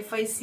FIC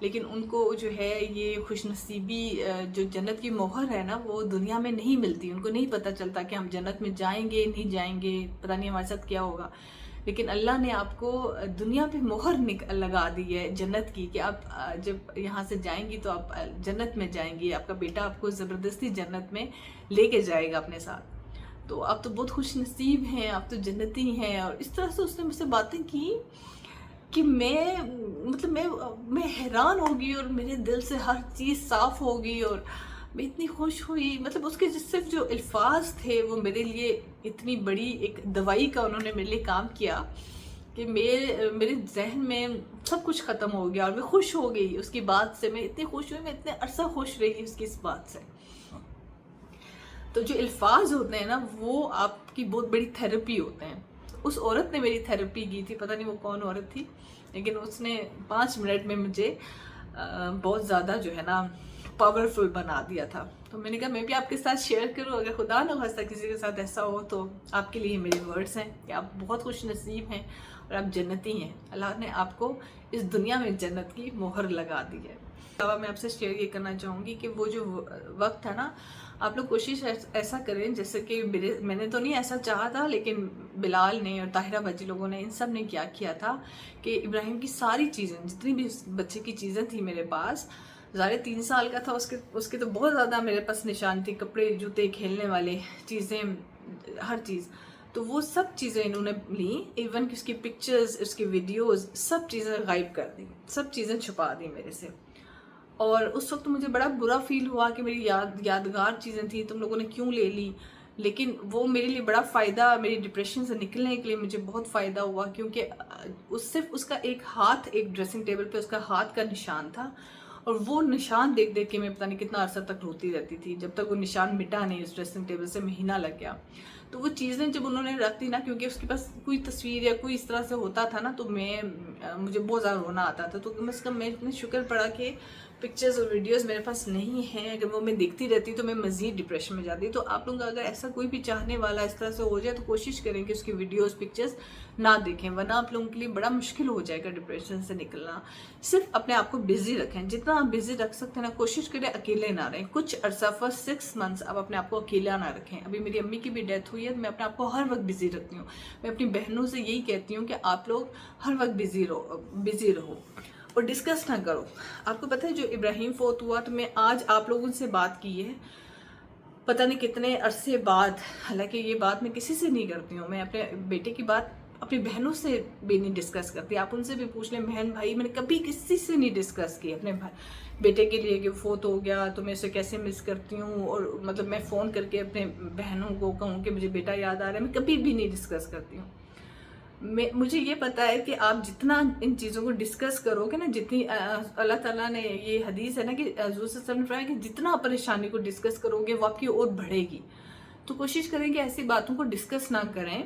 لیکن ان کو جو ہے یہ خوش نصیبی جو جنت کی مہر ہے نا وہ دنیا میں نہیں ملتی. ان کو نہیں پتہ چلتا کہ ہم جنت میں جائیں گے نہیں جائیں گے, پتہ نہیں ہمارے ساتھ کیا ہوگا. لیکن اللہ نے آپ کو دنیا پہ مہر لگا دی ہے جنت کی کہ آپ جب یہاں سے جائیں گی تو آپ جنت میں جائیں گی. آپ کا بیٹا آپ کو زبردستی جنت میں لے کے جائے گا اپنے ساتھ. تو آپ تو بہت خوش نصیب ہیں, آپ تو جنتی ہیں. اور اس طرح سے اس نے مجھ سے باتیں کی کہ میں حیران ہو گئی, اور میرے دل سے ہر چیز صاف ہو گئی, اور میں اتنی خوش ہوئی. مطلب اس کے صرف جو الفاظ تھے وہ میرے لیے اتنی بڑی ایک دوائی کا انہوں نے میرے لیے کام کیا کہ میرے ذہن میں سب کچھ ختم ہو گیا, اور میں خوش ہو گئی اس کی بات سے. میں اتنی خوش ہوئی, میں اتنے عرصہ خوش رہی اس کی اس بات سے. تو جو الفاظ ہوتے ہیں نا وہ آپ کی بہت بڑی تھیراپی ہوتے ہیں. اس عورت نے میری تھیراپی کی تھی, پتہ نہیں وہ کون عورت تھی, لیکن اس نے 5 منٹ میں مجھے بہت زیادہ جو ہے نا پاورفل بنا دیا تھا. تو میں نے کہا میں بھی آپ کے ساتھ شیئر کروں, اگر خدا نہ خواستہ کسی کے ساتھ ایسا ہو تو آپ کے لیے میرے ورڈز ہیں کہ آپ بہت خوش نصیب ہیں اور آپ جنتی ہیں. اللہ نے آپ کو اس دنیا میں جنت کی مہر لگا دی ہے. میں آپ سے شیئر یہ کرنا چاہوں گی کہ وہ جو وقت ہے نا, آپ لوگ کوشش ایسا کریں جیسے کہ میں نے تو نہیں ایسا چاہا تھا, لیکن بلال نے اور طاہرہ باجی لوگوں نے ان سب نے کیا تھا کہ ابراہیم کی ساری چیزیں, جتنی بھی بچے کی چیزیں تھیں میرے پاس, ظاہر 3 سال کا تھا, اس کے تو بہت زیادہ میرے پاس نشان تھی, کپڑے جوتے کھیلنے والے چیزیں ہر چیز. تو وہ سب چیزیں انہوں نے لیں, ایون کہ اس کی پکچرز اس کی ویڈیوز سب چیزیں غائب کر دیں, سب چیزیں چھپا دیں میرے سے. اور اس وقت مجھے بڑا برا فیل ہوا کہ میری یادگار چیزیں تھیں تم لوگوں نے کیوں لے لی. لیکن وہ میرے لیے بڑا فائدہ, میری ڈپریشن سے نکلنے کے لیے مجھے بہت فائدہ ہوا, کیونکہ صرف اس کا ایک ہاتھ, ایک ڈریسنگ ٹیبل پہ اس کا ہاتھ کا نشان تھا, اور وہ نشان دیکھ کے میں پتہ نہیں کتنا عرصہ تک روتی رہتی تھی جب تک وہ نشان مٹا نہیں. اس ڈریسنگ ٹیبل سے مہینہ لگ گیا. تو وہ چیزیں جب انہوں نے رکھ دی نا, کیونکہ اس کے پاس کوئی تصویر یا کوئی اس طرح سے ہوتا تھا نا, تو مجھے بہت زیادہ رونا آتا تھا. تو کم از کم میں اتنے شکر پڑا کہ پکچرز اور ویڈیوز میرے پاس نہیں ہیں. اگر وہ میں دیکھتی رہتی تو میں مزید ڈپریشن میں جاتی. تو آپ لوگ اگر ایسا کوئی بھی چاہنے والا اس طرح سے ہو جائے تو کوشش کریں کہ اس کی ویڈیوز پکچرز نہ دیکھیں, ورنہ آپ لوگوں کے لیے بڑا مشکل ہو جائے گا ڈپریشن سے نکلنا. صرف اپنے آپ کو بزی رکھیں, جتنا آپ بزی رکھ سکتے ہیں نا, کوشش کریں اکیلے نہ رہیں. کچھ عرصہ فرسٹ 6 منتھس آپ اپنے آپ کو اکیلا نہ رکھیں. ابھی میری امی کی بھی ڈیتھ ہوئی ہے, میں اپنے آپ کو ہر وقت بزی رکھتی ہوں. میں اپنی بہنوں سے یہی کہتی ہوں کہ آپ لوگ ہر وقت بزی رہو اور ڈسکس نہ کرو. آپ کو پتہ ہے جو ابراہیم فوت ہوا تو میں آج آپ لوگوں سے بات کی ہے, پتہ نہیں کتنے عرصے بعد. حالانکہ یہ بات میں کسی سے نہیں کرتی ہوں, میں اپنے بیٹے کی بات اپنی بہنوں سے بھی نہیں ڈسکس کرتی. آپ ان سے بھی پوچھ لیں, بہن بھائی میں نے کبھی کسی سے نہیں ڈسکس کی اپنے بیٹے کے لیے کہ فوت ہو گیا تو میں اسے کیسے مس کرتی ہوں. اور مطلب میں فون کر کے اپنے بہنوں کو کہوں کہ مجھے بیٹا یاد آ رہا ہے, میں کبھی بھی نہیں ڈسکس کرتی ہوں. مجھے یہ پتا ہے کہ آپ جتنا ان چیزوں کو ڈسکس کرو گے نا, جتنی اللہ تعالیٰ نے یہ حدیث ہے نا کہ حضور صلی اللہ علیہ وسلم نے فرمایا کہ جتنا پریشانی کو ڈسکس کرو گے وہ آپ کی اور بڑھے گی. تو کوشش کریں کہ ایسی باتوں کو ڈسکس نہ کریں.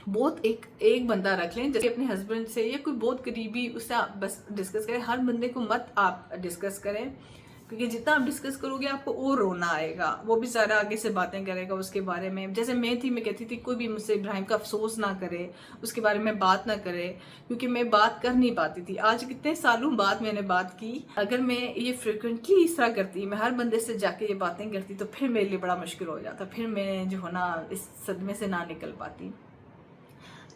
بہت ایک بندہ رکھ لیں, جیسے اپنے ہسبینڈ سے یا کوئی بہت قریبی, اس سے آپ بس ڈسکس کریں. ہر بندے کو مت آپ ڈسکس کریں, کیونکہ جتنا آپ ڈسکس کرو گے آپ کو اور رونا آئے گا. وہ بھی سارا آگے سے باتیں کرے گا اس کے بارے میں. جیسے میں کہتی تھی کوئی بھی مجھ سے ابراہیم کا افسوس نہ کرے, اس کے بارے میں بات نہ کرے, کیونکہ میں بات کر نہیں پاتی تھی. آج کتنے سالوں بعد میں نے بات کی. اگر میں یہ فریکوینٹلی اس طرح کرتی, میں ہر بندے سے جا کے یہ باتیں کرتی, تو پھر میرے لیے بڑا مشکل ہو جاتا, پھر میں جو ہے نا اس صدمے سے نہ نکل پاتی.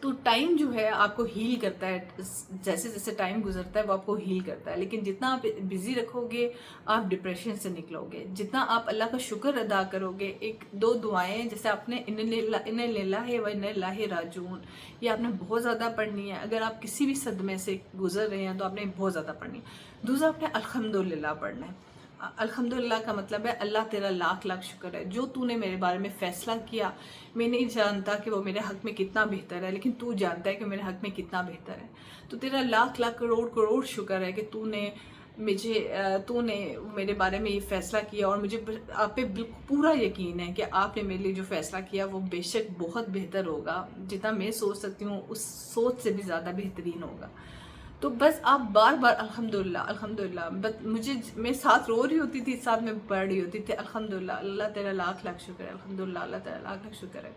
تو ٹائم جو ہے آپ کو ہیل کرتا ہے, جیسے جیسے ٹائم گزرتا ہے وہ آپ کو ہیل کرتا ہے. لیکن جتنا آپ بزی رکھو گے آپ ڈپریشن سے نکلو گے. جتنا آپ اللہ کا شکر ادا کرو گے, 1-2 دعائیں جیسے آپ نے ان للہ و انا الیہ راجعون, یہ آپ نے بہت زیادہ پڑھنی ہے. اگر آپ کسی بھی صدمے سے گزر رہے ہیں تو آپ نے بہت زیادہ پڑھنی ہے. دوسرا آپ نے الحمدللہ پڑھنا ہے. الحمدللہ کا مطلب ہے اللہ تیرا لاکھ لاکھ شکر ہے جو تو نے میرے بارے میں فیصلہ کیا. میں نہیں جانتا کہ وہ میرے حق میں کتنا بہتر ہے, لیکن تو جانتا ہے کہ میرے حق میں کتنا بہتر ہے. تو تیرا لاکھ لاکھ کروڑ شکر ہے کہ تو نے میرے بارے میں یہ فیصلہ کیا, اور مجھے آپ پہ پورا یقین ہے کہ آپ نے میرے لیے جو فیصلہ کیا وہ بے شک بہت بہتر ہوگا. جتنا میں سوچ سکتی ہوں اس سوچ سے بھی زیادہ بہترین ہوگا. تو بس آپ بار بار الحمدللہ میں ساتھ رو رہی ہوتی تھی, ساتھ میں پڑھ رہی ہوتی تھی الحمدللہ اللہ تیرا لاکھ لاکھ شکر ہے, الحمدللہ اللہ تیرا لاکھ لاکھ شکر ہے.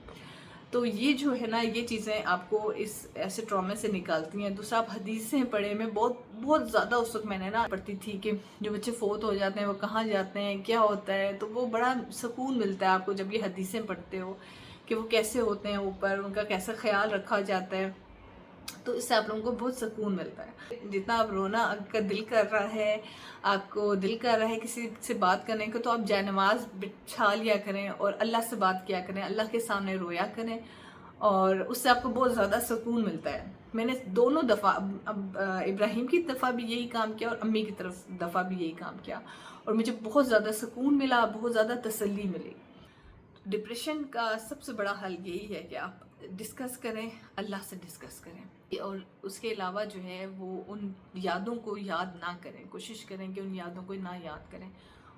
تو یہ جو ہے نا یہ چیزیں آپ کو اس ایسے ٹرامے سے نکالتی ہیں. دوسرا آپ حدیثیں پڑھیں. میں بہت زیادہ اس وقت میں نے نا پڑھتی تھی کہ جو بچے فوت ہو جاتے ہیں وہ کہاں جاتے ہیں, کیا ہوتا ہے, تو وہ بڑا سکون ملتا ہے آپ کو جب یہ حدیثیں پڑھتے ہو کہ وہ کیسے ہوتے ہیں اوپر, ان کا کیسا خیال رکھا جاتا ہے. تو اس سے آپ لوگوں کو بہت سکون ملتا ہے. جتنا آپ رونا آپ کا دل کر رہا ہے, آپ کو دل کر رہا ہے کسی سے بات کرنے کو, تو آپ جائے نماز بچھا لیا کریں اور اللہ سے بات کیا کریں, اللہ کے سامنے رویا کریں, اور اس سے آپ کو بہت زیادہ سکون ملتا ہے. میں نے دونوں دفعہ ابراہیم کی دفعہ بھی یہی کام کیا اور امی کی طرف دفعہ بھی یہی کام کیا, اور مجھے بہت زیادہ سکون ملا, بہت زیادہ تسلی ملی. ڈپریشن کا سب سے بڑا حل یہی ہے کہ آپ ڈسکس کریں, اللہ سے ڈسکس کریں, اور اس کے علاوہ جو ہے وہ ان یادوں کو یاد نہ کریں. کوشش کریں کہ ان یادوں کو نہ یاد کریں,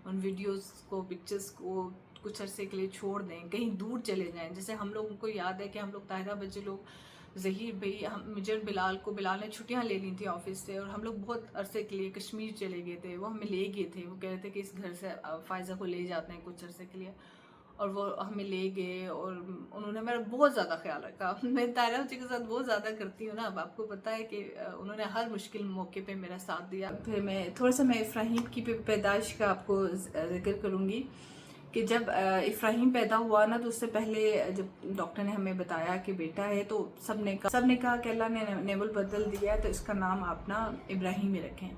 ان ویڈیوز کو, پکچرز کو کچھ عرصے کے لیے چھوڑ دیں, کہیں دور چلے جائیں. جیسے ہم لوگوں کو یاد ہے کہ ہم لوگ طاہرہ بچے لوگ, ظہیر بھائی, مجھے اور بلال نے چھٹیاں لے لی تھیں آفس سے, اور ہم لوگ بہت عرصے کے لیے کشمیر چلے گئے تھے. وہ ہمیں لے گئے تھے, وہ کہہ رہے تھے کہ اس گھر سے فائزہ کو لے جاتے ہیں کچھ عرصے کے لیے, اور وہ ہمیں لے گئے, اور انہوں نے میرا بہت زیادہ خیال رکھا. میں طاہرہ بچے کے ساتھ بہت زیادہ کرتی ہوں نا, اب آپ کو پتہ ہے کہ انہوں نے ہر مشکل موقع پہ میرا ساتھ دیا. پھر میں تھوڑا سا افراہیم کی پیدائش کا آپ کو ذکر کروں گی کہ جب افراہیم پیدا ہوا نا, تو اس سے پہلے جب ڈاکٹر نے ہمیں بتایا کہ بیٹا ہے, تو سب نے کہا کہ اللہ نے نیول بدل دیا ہے, تو اس کا نام آپ نا ابراہیم ہی رکھیں.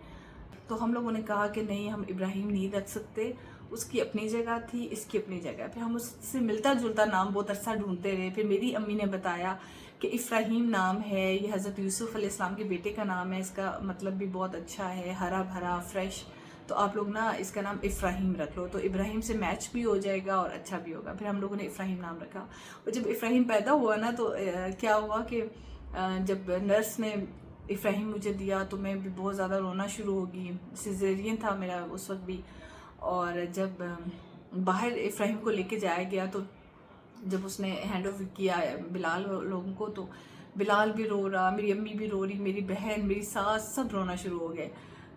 تو ہم لوگوں نے کہا کہ نہیں, ہم ابراہیم نہیں رکھ سکتے, اس کی اپنی جگہ تھی, اس کی اپنی جگہ. پھر ہم اس سے ملتا جلتا نام بہت عرصہ ڈھونڈتے رہے. پھر میری امی نے بتایا کہ افراہیم نام ہے, یہ حضرت یوسف علیہ السلام کے بیٹے کا نام ہے, اس کا مطلب بھی بہت اچھا ہے, ہرا بھرا فریش, تو آپ لوگ نا اس کا نام افراہیم رکھ لو, تو ابراہیم سے میچ بھی ہو جائے گا اور اچھا بھی ہوگا. پھر ہم لوگوں نے افراہیم نام رکھا. اور جب افراہیم پیدا ہوا نا, تو کیا ہوا کہ جب نرس نے افراہیم مجھے دیا تو میں بھی بہت زیادہ رونا شروع ہو گئی. سیزیرین تھا میرا اس وقت بھی, اور جب باہر افراہیم کو لے کے جایا گیا, تو جب اس نے ہینڈ اوور کیا بلال لوگوں کو, تو بلال بھی رو رہا, میری امی بھی رو رہی, میری بہن, میری ساس, سب رونا شروع ہو گئے.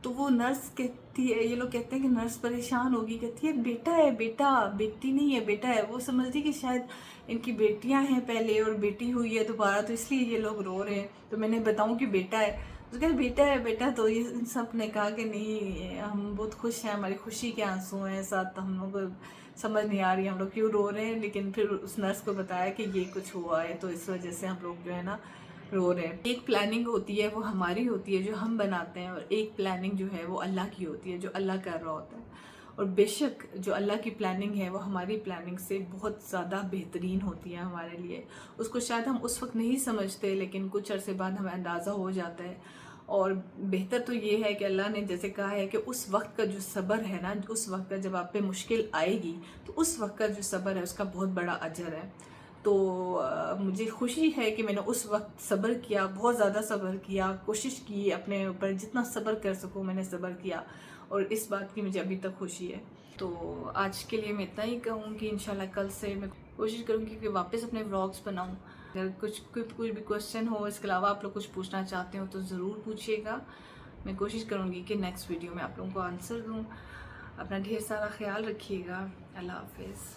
تو وہ نرس کہتی ہے, یہ لوگ کہتے ہیں کہ نرس پریشان ہوگی, کہتی ہے بیٹا ہے, بیٹا, بیٹی نہیں ہے, بیٹا ہے. وہ سمجھتی کہ شاید ان کی بیٹیاں ہیں پہلے اور بیٹی ہوئی ہے دوبارہ, تو اس لیے یہ لوگ رو رہے ہیں. تو میں نے بتاؤں کہ بیٹا ہے, تو کہتے بیٹا ہے, بیٹا. تو یہ سب نے کہا کہ نہیں, ہم بہت خوش ہیں, ہماری خوشی کے آنسو ہیں ساتھ, ہم لوگ کو سمجھ نہیں آ رہی ہم لوگ کیوں رو رہے ہیں. لیکن پھر اس نرس کو بتایا کہ یہ کچھ ہوا ہے, تو اس وجہ سے ہم لوگ جو ہے نا رو رہے ہیں. ایک پلاننگ ہوتی ہے وہ ہماری ہوتی ہے جو ہم بناتے ہیں, اور ایک پلاننگ جو ہے وہ اللہ کی ہوتی ہے جو اللہ کر رہا ہوتا ہے. اور بے شک جو اللہ کی پلاننگ ہے وہ ہماری پلاننگ سے بہت زیادہ بہترین ہوتی ہے ہمارے لیے. اس کو شاید ہم اس وقت نہیں سمجھتے, لیکن کچھ عرصے بعد ہمیں اندازہ ہو جاتا ہے. اور بہتر تو یہ ہے کہ اللہ نے جیسے کہا ہے کہ اس وقت کا جو صبر ہے نا, اس وقت کا جب آپ پہ مشکل آئے گی, تو اس وقت کا جو صبر ہے اس کا بہت بڑا اجر ہے. تو مجھے خوشی ہے کہ میں نے اس وقت صبر کیا, بہت زیادہ صبر کیا, کوشش کی اپنے اوپر جتنا صبر کر سکوں میں نے صبر کیا, اور اس بات کی مجھے ابھی تک خوشی ہے. تو آج کے لیے میں اتنا ہی کہوں کہ انشاءاللہ کل سے میں کوشش کروں گی کہ واپس اپنے ولاگز بناؤں. اگر کوئی بھی کوشچن ہو, اس کے علاوہ آپ لوگ کچھ پوچھنا چاہتے ہو تو ضرور پوچھیے گا. میں کوشش کروں گی کہ نیکسٹ ویڈیو میں آپ لوگوں کو آنسر دوں. اپنا ڈھیر سارا خیال رکھیے گا. اللہ حافظ.